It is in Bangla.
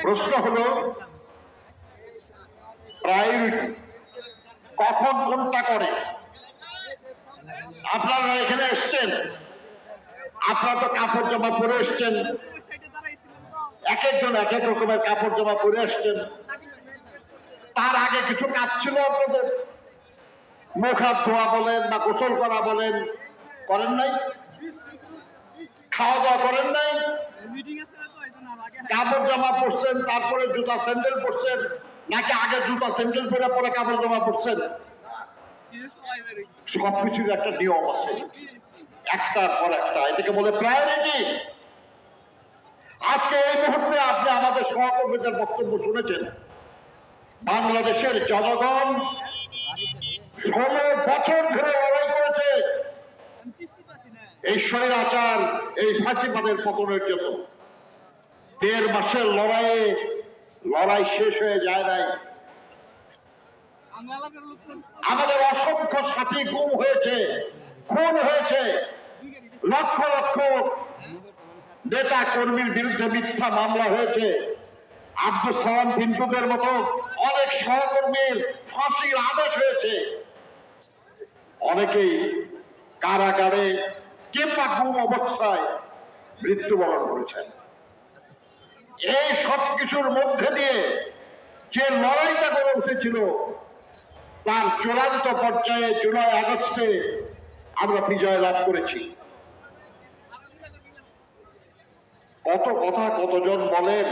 প্রশ্ন হলো প্রায়োরিটি কখন কোনটা করে। আপনারা এখানে এসছেন, আপনারা তো কাপড় জামা পরে এসছেন, এক একজন এক এক রকমের কাপড় জামা পরে এসছেন। তার আগে কিছু কাজ ছিল আপনাদের, মুখ হাত ধোয়া বলেন বা গোসল করা বলেন, করেন নাই? খাওয়া দাওয়া করেন নাই? কাপড় জামা পরছেন, তারপরে জুতা স্যান্ডেল পরছেন, নাকি আগে জুতা স্যান্ডেল পরে পরে কাপড় জামা পরছেন? সবকিছুর একটা নিয়ম আছে, একটার পর একটা, এটাকে বলে প্রায়োরিটি। আজকে এই মুহূর্তে আপনি আমাদের সহকর্মীদের বক্তব্য শুনেছেন। বাংলাদেশের জনগণ 16 বছর ধরে লড়াই করেছে এই স্বৈরাচার, এই ফাঁসিবাদের পতনের জন্য। 1.5 মাসের লড়াই শেষ হয়ে যায় নাই। আমাদের অসংখ্য সাথী গুম হয়েছে, খুন হয়েছে, লক্ষ লক্ষ নেতা কর্মীর বিরুদ্ধে মিথ্যা মামলা হয়েছে। আব্দুল সালাম পিন্টুদের মতো অনেক সহকর্মীর ফাঁসির আদেশ হয়েছে। অনেকেই কারাগারে কিংবা গুম অবস্থায় মৃত্যুবরণ করেছেন। এই সব কিছুর মধ্যে দিয়ে যে লড়াইটা গড়ে উঠেছিল, তার চূড়ান্ত পর্যায়ে জুলাই আগস্টে আমরা বিজয় লাভ করেছি। কত কথা কতজন বলেন,